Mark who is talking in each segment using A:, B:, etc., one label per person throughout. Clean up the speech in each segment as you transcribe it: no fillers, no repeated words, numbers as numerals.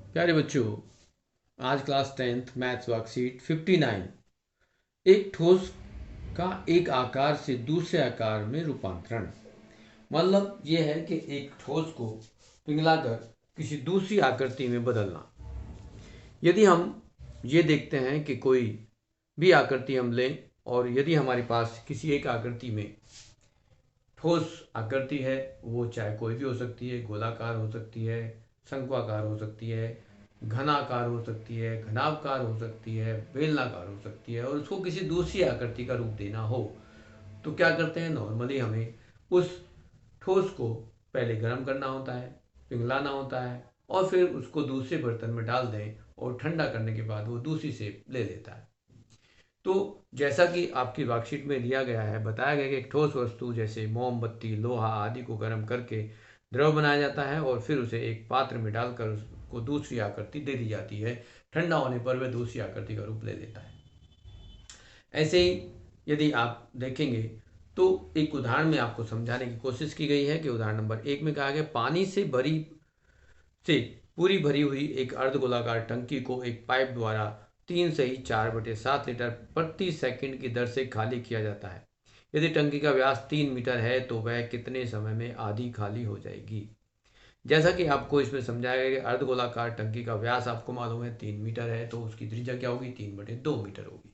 A: प्यारे बच्चों, आज क्लास 10th मैथ्स वर्कशीट 59। एक ठोस का एक आकार से दूसरे आकार में रूपांतरण। मतलब यह है कि एक ठोस को पिघलाकर किसी दूसरी आकृति में बदलना। यदि हम ये देखते हैं कि कोई भी आकृति हम लें और यदि हमारे पास किसी एक आकृति में ठोस आकृति है, वो चाहे कोई भी हो सकती है, गोलाकार हो सकती है, शंक्वाकार हो सकती है, घनाकार हो सकती है, घनाभकार हो सकती है, बेलनाकार हो सकती है, और उसको किसी दूसरी आकृति का रूप देना हो तो क्या करते हैं, नॉर्मली हमें उस ठोस को पहले गर्म करना होता है, पिघलाना होता है और फिर उसको दूसरे बर्तन में डाल दें और ठंडा करने के बाद वो दूसरी शेप ले लेता है। तो जैसा कि आपकी वर्कशीट में दिया गया है, बताया गया कि एक ठोस वस्तु जैसे मोमबत्ती, लोहा आदि को गर्म करके द्रव बनाया जाता है और फिर उसे एक पात्र में डालकर उसको दूसरी आकृति दे दी जाती है। ठंडा होने पर वह दूसरी आकृति का रूप ले लेता है। ऐसे ही यदि आप देखेंगे तो एक उदाहरण में आपको समझाने की कोशिश की गई है कि उदाहरण नंबर 1 में कहा गया, पानी से पूरी भरी हुई एक अर्धगोलाकार टंकी को एक पाइप द्वारा 3/4/7 लीटर प्रति सेकंड की दर से खाली किया जाता है। यदि टंकी का व्यास 3 मीटर है तो वह कितने समय में आधी खाली हो जाएगी। जैसा कि आपको इसमें समझाया गया कि अर्धगोलाकार टंकी का व्यास आपको मालूम है 3 मीटर है, तो उसकी त्रिज्या क्या होगी, 3/2 मीटर होगी।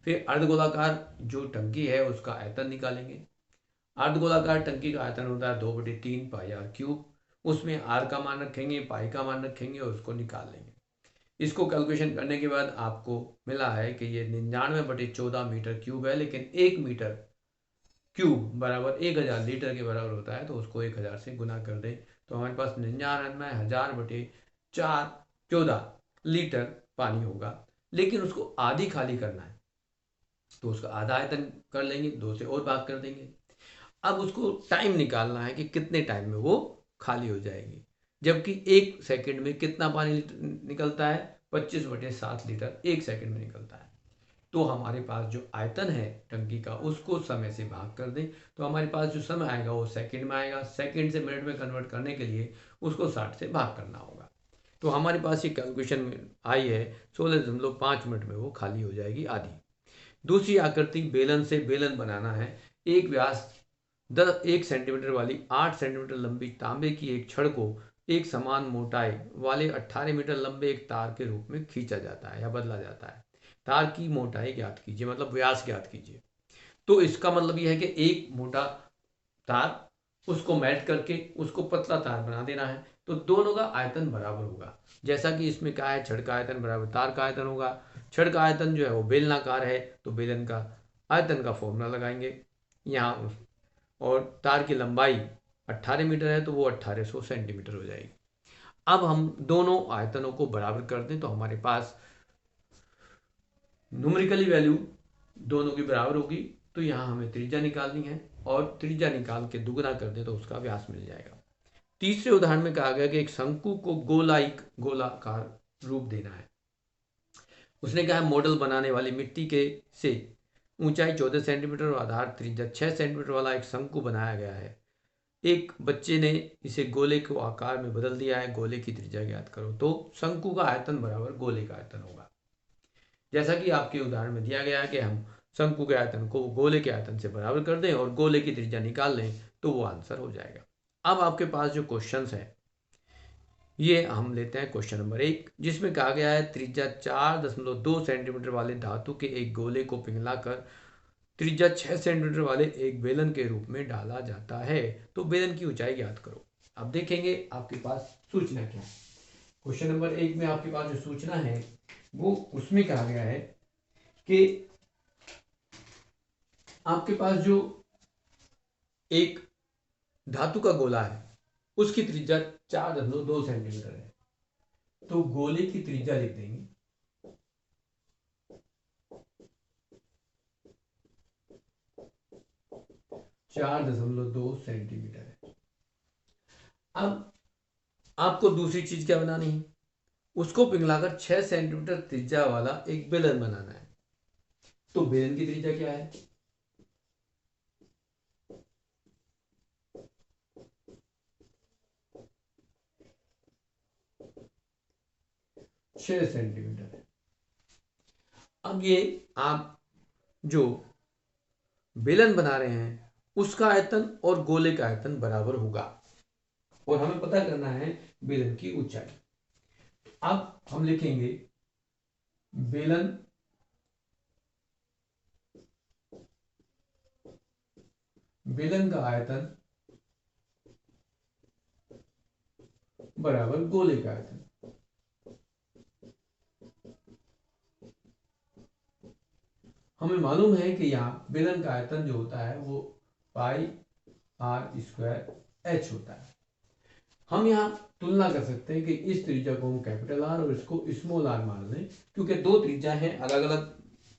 A: फिर अर्धगोलाकार जो टंकी है उसका आयतन निकालेंगे। अर्धगोलाकार टंकी का आयतन होता है 2/3 पाई r क्यूब। उसमें आर का मान रखेंगे, पाई का मान रखेंगे और उसको निकाल लेंगे। इसको कैलकुलेशन करने के बाद आपको मिला है कि ये 99/14 मीटर क्यूब है, लेकिन 1 मीटर क्यूब बराबर 1000 लीटर के बराबर होता है, तो उसको 1000 से गुना कर दें तो हमारे पास 99,000/14 पानी होगा। लेकिन उसको आधी खाली करना है तो उसका आधा आयतन कर लेंगे, 2 से और भाग कर देंगे। अब उसको टाइम निकालना है कि कितने टाइम में वो खाली हो जाएगी। जबकि 1 सेकंड में कितना पानी निकलता है, 25/7 लीटर 1 सेकंड में निकलता है। तो हमारे पास जो आयतन है टंकी का उसको समय से भाग कर दें तो हमारे पास जो समय आएगा वो सेकंड में आएगा। सेकंड से मिनट में कन्वर्ट करने के लिए उसको 60 से भाग करना होगा। तो हमारे पास ये कैलकुलेशन आई है, 16.5 मिनट में वो खाली हो जाएगी आधी। दूसरी आकृति बेलन से बेलन बनाना है। एक व्यास 1 सेंटीमीटर वाली 8 सेंटीमीटर लंबी तांबे की एक छड़ को एक समान मोटाई वाले 18 मीटर लंबे एक तार के रूप में खींचा जाता है या बदला जाता है। तार की मोटाई ज्ञात कीजिए, मतलब व्यास ज्ञात कीजिए। तो इसका मतलब यह है कि एक मोटा तार उसको मेल्ट करके उसको पतला तार बना देना है, तो दोनों का आयतन बराबर होगा। जैसा कि इसमें कहा है, छड़ का आयतन बराबर तार का आयतन होगा। छड़ का आयतन जो है वो बेलनाकार है तो बेलन का आयतन का फॉर्मूला लगाएंगे यहाँ। और तार की लंबाई 18 मीटर है तो वो 1800 सेंटीमीटर हो जाएगी। अब हम दोनों आयतनों को बराबर कर दें तो हमारे पास न्यूमेरिकली वैल्यू दोनों की बराबर होगी। तो यहाँ हमें त्रिज्या निकालनी है और त्रिज्या निकाल के दुगना कर दें तो उसका व्यास मिल जाएगा। तीसरे उदाहरण में कहा गया कि एक शंकु को गोलाकार रूप देना है। उसने कहा मॉडल बनाने वाली मिट्टी के से ऊंचाई 14 सेंटीमीटर और आधार त्रिज्या 6 सेंटीमीटर वाला एक शंकु बनाया गया है। एक बच्चे ने इसे गोले को आकार में बदल दिया है, गोले की त्रिज्या ज्ञात करो। तो शंकु का आयतन बराबर गोले का आयतन होगा। जैसा कि आपके उदाहरण में दिया गया है कि हम शंकु के आयतन को गोले के आयतन से बराबर कर दें और गोले की त्रिज्या निकाल लें तो वो आंसर हो जाएगा। अब आपके पास जो क्वेश्चन है ये हम लेते हैं क्वेश्चन नंबर 1, जिसमें कहा गया है त्रिज्या 4.2 सेंटीमीटर वाले धातु के एक गोले को पिघलाकर त्रिज्या 6 सेंटीमीटर वाले एक बेलन के रूप में डाला जाता है, तो बेलन की ऊंचाई ज्ञात करो। अब देखेंगे आपके पास सूचना क्या है। क्वेश्चन नंबर 1 में आपके पास जो सूचना है वो उसमें कहा गया है कि आपके पास जो एक धातु का गोला है उसकी त्रिज्या 4.2 सेंटीमीटर है, तो गोले की त्रिज्या लिख देंगे 4.2 सेंटीमीटर है। अब आपको दूसरी चीज क्या बनानी है, उसको पिघलाकर 6 सेंटीमीटर त्रिज्या वाला एक बेलन बनाना है। तो बेलन की त्रिज्या क्या है, 6 सेंटीमीटर है। अब ये आप जो बेलन बना रहे हैं उसका आयतन और गोले का आयतन बराबर होगा और हमें पता करना है बेलन की ऊंचाई। अब हम लिखेंगे बेलन का आयतन बराबर गोले का आयतन। हमें मालूम है कि यहाँ बेलन का आयतन जो होता है वो पाई आर स्क्वायर एच होता है। हम यहाँ तुलना कर सकते हैं कि इस त्रिज्या को हम कैपिटल आर और इसको स्मॉल आर मान लें, क्योंकि दो त्रिज्या हैं, अलग अलग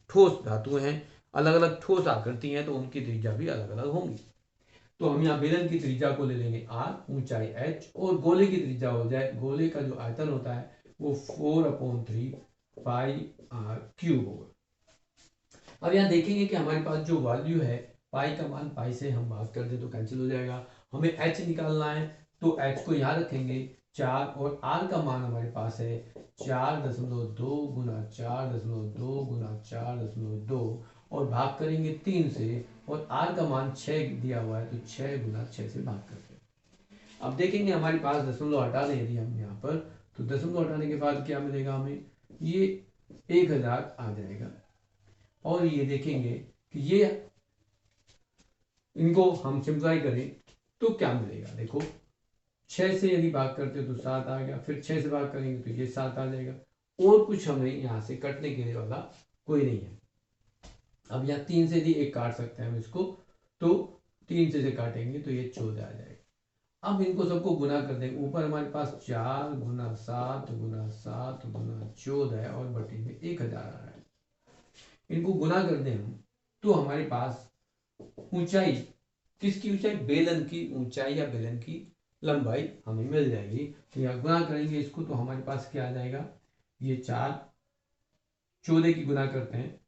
A: ठोस धातु हैं, अलग अलग ठोस आकृति हैं, तो उनकी त्रिज्या भी अलग अलग होंगी। तो हम यहाँ बेलन की त्रिज्या को ले लेंगे आर, ऊंचाई एच, और गोले की त्रिज्या हो जाए, गोले का जो आयतन होता है वो 4/3 पाई आर क्यूब होगा। अब यहाँ देखेंगे कि हमारे पास जो वैल्यू है पाई का मान पाई से हम भाग कर दे तो कैंसिल हो जाएगा। हमें एच निकालना है तो एच को यहाँ रखेंगे 4 और आर का मान हमारे पास है 4.2 गुना 4.2 गुना 4.2 और भाग करेंगे 3 से और आर का मान 6 दिया हुआ है तो 6 गुना 6 से भाग करते हैं। अब देखेंगे हमारे पास दशमलव हटा दें यदि हम यहाँ पर, तो दशमलव हटाने के बाद क्या मिलेगा हमें, ये 1000 आ जाएगा। और ये देखेंगे कि ये इनको हम सिंप्लाई करें तो क्या मिलेगा, देखो 6 से यदि भाग करते हो तो 7 आ गया, फिर 6 से भाग करेंगे तो ये 7 आ जाएगा, और कुछ हमें यहाँ से कटने के लिए वाला कोई नहीं है। अब यहाँ 3 से यदि 1 काट सकते हैं हम इसको, तो 3 से काटेंगे तो ये 14 आ जाएगा। अब इनको सबको गुना कर देंगे, ऊपर हमारे पास 4 गुना 7 गुना 7 गुना 14 है और बटे में 1000 आ रहा है। इनको गुना कर दें हम तो हमारे पास ऊंचाई, किसकी ऊंचाई, बेलन की ऊंचाई या बेलन की लंबाई हमें मिल जाएगी। तो यहाँ गुना करेंगे इसको तो हमारे पास क्या आ जाएगा, ये 4 14 की गुना करते हैं,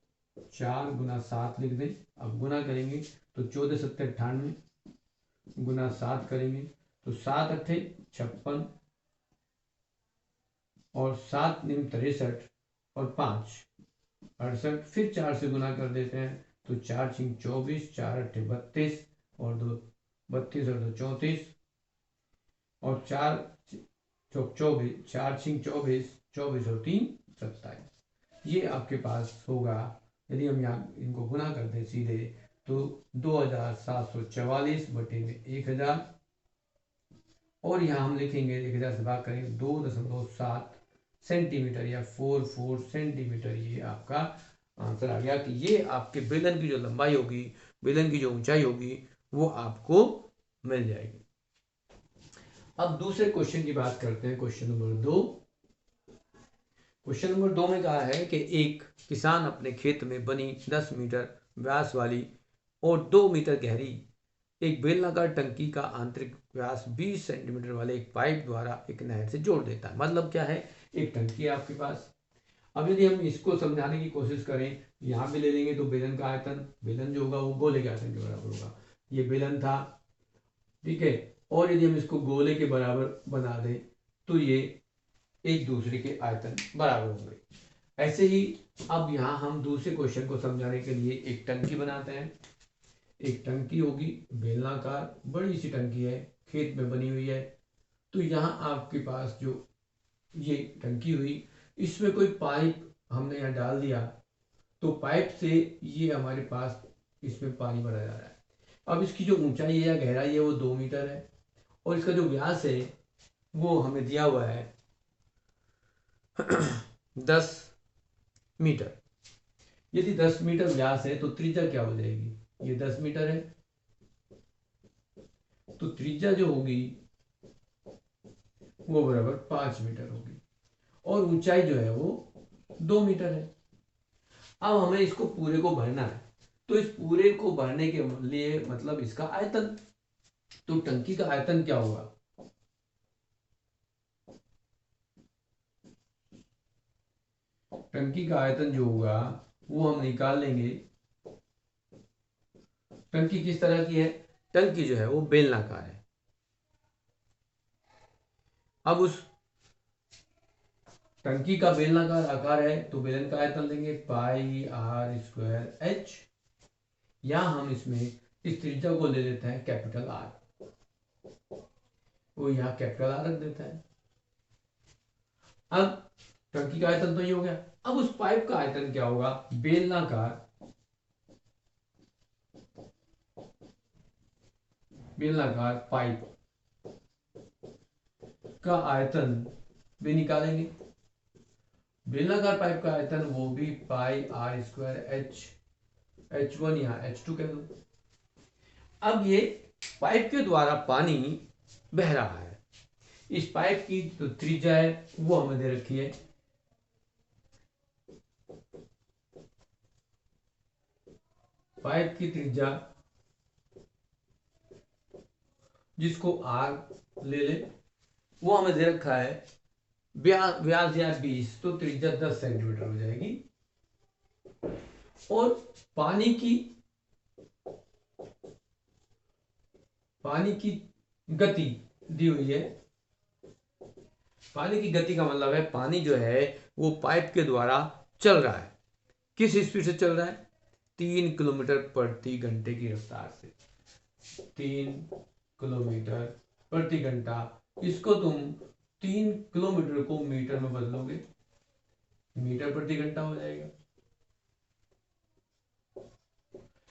A: 4 गुना 7 लिख दें। अब गुना करेंगे तो 14 7 98 गुना 7 करेंगे तो 7 8 56 और 7 9 63 और 5 68, फिर 4 से गुना कर देते हैं तो 4 6 24, 4 8 32 और 2 32 और 2 34 और 4 चौक 24, 4 6 24, 24 और 3 27। ये आपके पास होगा यदि हम यहाँ इनको गुना कर दें सीधे तो 2744 बटे में 1000 और यहाँ हम लिखेंगे 1000 से भाग करेंगे 2.7 सेंटीमीटर या 44 सेंटीमीटर। ये आपका आंसर आ गया कि ये आपके बेलन की जो लंबाई होगी, बेलन की जो ऊंचाई होगी वो आपको मिल जाएगी। अब दूसरे क्वेश्चन की बात करते हैं, क्वेश्चन नंबर 2। क्वेश्चन नंबर 2 में कहा है कि एक किसान अपने खेत में बनी 10 मीटर व्यास वाली और 2 मीटर गहरी एक बेलनाकार टंकी का आंतरिक व्यास 20 सेंटीमीटर वाले एक पाइप द्वारा एक नहर से जोड़ देता है। मतलब क्या है, एक टंकी है आपके पास। अब यदि हम इसको समझाने की कोशिश करें, यहाँ भी ले लेंगे तो बेलन का आयतन, बेलन जो होगा वो गोले के आयतन के बराबर होगा। ये बेलन था, ठीक है, और यदि हम इसको गोले के बराबर बना दें तो ये एक दूसरे के आयतन बराबर होंगे। ऐसे ही अब यहाँ हम दूसरे क्वेश्चन को समझाने के लिए एक टंकी बनाते हैं। एक टंकी होगी बेलनाकार, बड़ी सी टंकी है, खेत में बनी हुई है। तो यहाँ आपके पास जो ये टंकी हुई, इसमें कोई पाइप हमने यहाँ डाल दिया तो पाइप से ये हमारे पास इसमें पानी भरा जा रहा है। अब इसकी जो ऊंचाई है या गहराई है वो 2 मीटर है और इसका जो व्यास है वो हमें दिया हुआ है 10 मीटर। यदि 10 मीटर व्यास है तो त्रिज्या क्या हो जाएगी, ये 10 मीटर है तो त्रिज्या जो होगी वो बराबर 5 मीटर होगी और ऊंचाई जो है वो 2 मीटर है। अब हमें इसको पूरे को भरना है, तो इस पूरे को भरने के लिए मतलब इसका आयतन, तो टंकी का आयतन क्या होगा, टंकी का आयतन जो होगा वो हम निकाल लेंगे। टंकी किस तरह की है, टंकी जो है वो बेलनाकार है। अब उस टंकी का बेलनाकार आकार है तो बेलन का आयतन लेंगे पाई आर स्क्वायर एच, या हम इसमें इस त्रिज्या को ले लेते हैं कैपिटल आर, वो यहाँ कैपिटल आर रख देता है। अब टंकी का आयतन तो ये हो गया, अब उस पाइप का आयतन क्या होगा, बेलनाकार पाइप का आयतन भी निकालेंगे। बेलनाकार पाइप का आयतन वो भी पाई आर स्क्वायर H1 या H2 कह दो। अब ये पाइप के द्वारा पानी बह रहा है, इस पाइप की जो त्रिज्या है वो हमें दे रखी है, पाइप की त्रिज्या जिसको आर ले ले, वो हमें दे रखा है व्यास या 20, तो त्रिज्या 10 सेंटीमीटर हो जाएगी। और पानी की गति दी हुई है। पानी की गति का मतलब है पानी जो है वो पाइप के द्वारा चल रहा है, किस स्पीड से चल रहा है, 3 किलोमीटर प्रति घंटे की रफ्तार से। 3 किलोमीटर प्रति घंटा, इसको तुम 3 किलोमीटर को मीटर में बदलोगे, मीटर प्रति घंटा हो जाएगा।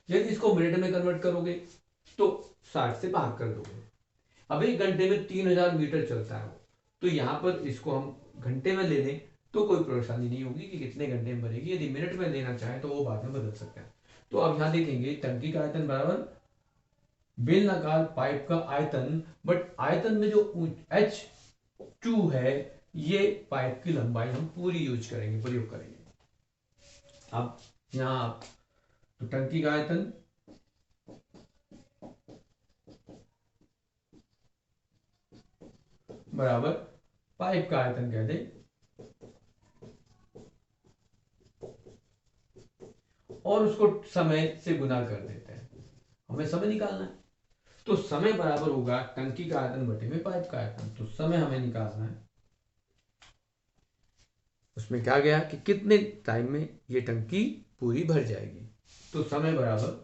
A: यदि इसको मिनट में कन्वर्ट करोगे तो 60 से भाग कर दोगे। अब एक घंटे में 3000 मीटर चलता है, तो यहां पर इसको हम घंटे में ले लें तो कोई परेशानी नहीं होगी कि कितने घंटे में भरेगी। यदि मिनट में लेना चाहे तो वो बाद में बदल सकते हैं। तो अब यहां देखेंगे टंकी का आयतन बराबर बेलनाकार पाइप का आयतन, बट आयतन में जो H2 है ये पाइप की लंबाई हम पूरी यूज करेंगे, प्रयोग करेंगे। अब यहां तो टंकी का आयतन बराबर पाइप का आयतन कह दे, और उसको समय से गुना कर देते हैं, हमें समय निकालना है। तो समय बराबर होगा टंकी का आयतन बटे में पाइप का आयतन। तो समय हमें निकालना है, उसमें क्या गया कि कितने टाइम में ये टंकी पूरी भर जाएगी। तो समय बराबर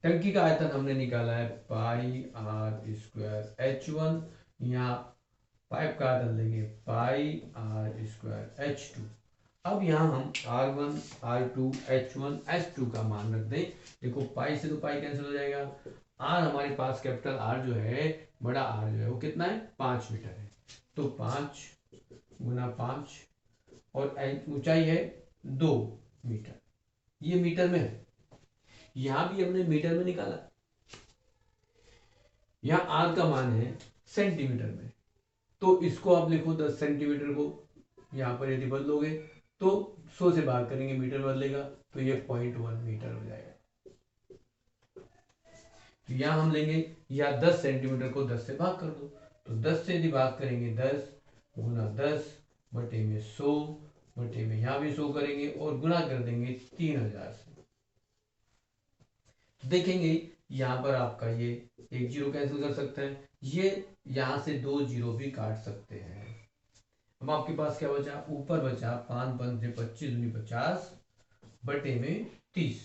A: टंकी का आयतन हमने निकाला है पाई आर स्क्वायर H1, या पाइप का आयतन लेंगे पाई आर स्क्वायर H2। अब यहां हम R1 R2 H1 H2 का मान रख दें। देखो पाई से तो पाई कैंसिल हो जाएगा, R हमारे पास कैपिटल R जो है, बड़ा R जो है वो कितना है, 5 मीटर है। तो 5 गुना 5, और ऊंचाई है 2 मीटर, ये मीटर में है। यहां भी हमने मीटर में निकाला, यहां R का मान है सेंटीमीटर में, तो इसको आप लिखो 10 सेंटीमीटर को, यहां पर यदि बदलोगे तो 100 से भाग करेंगे, मीटर बदलेगा तो ये 0.1 मीटर हो जाएगा। तो यहां हम लेंगे, या 10 सेंटीमीटर को 10 से भाग कर दो, तो 10 से यदि भाग करेंगे 10 गुना 10 बटे में 100 बटे में यहां भी 100 करेंगे और गुना कर देंगे 3000 से। देखेंगे यहां पर आपका ये एक जीरो कैंसिल कर सकते हैं, ये यहां से 2 जीरो भी काट सकते हैं। अब आपके पास क्या बचा, ऊपर बचा 5 5 से 25 दूनी 50 बटे में 30।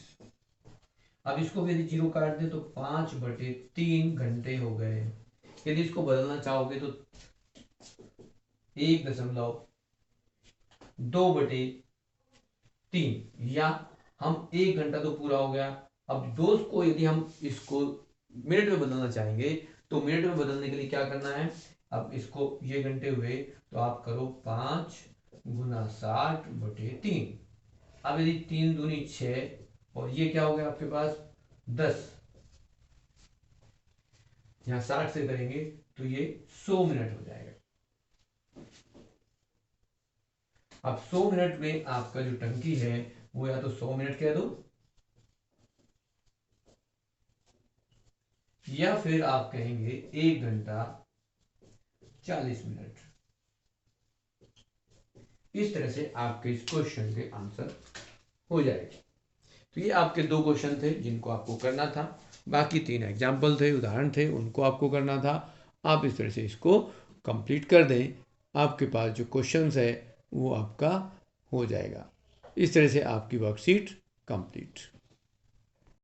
A: अब इसको यदि जीरो काट दे तो 5 बटे 3 घंटे हो गए। यदि इसको बदलना चाहोगे तो 1.2 बटे 3, या हम 1 घंटा तो पूरा हो गया। अब दोस्त को यदि हम इसको मिनट में बदलना चाहेंगे तो मिनट में बदलने के लिए क्या करना है, अब इसको ये घंटे हुए तो आप करो 5 गुना 60 बटे 3। अब यदि 3 दूनी 6 और ये क्या हो गया आपके पास 10, यहां 60 से करेंगे तो ये 100 मिनट हो जाएगा। अब 100 मिनट में आपका जो टंकी है वो या तो 100 मिनट कह दो, या फिर आप कहेंगे 1 घंटा 40 मिनट। इस तरह से आपके इस क्वेश्चन के आंसर हो जाएगा। तो ये आपके 2 क्वेश्चन थे जिनको आपको करना था, बाकी 3 एग्जाम्पल थे, उदाहरण थे, उनको आपको करना था। आप इस तरह से इसको कंप्लीट कर दें, आपके पास जो क्वेश्चंस है वो आपका हो जाएगा। इस तरह से आपकी वर्कशीट कंप्लीट।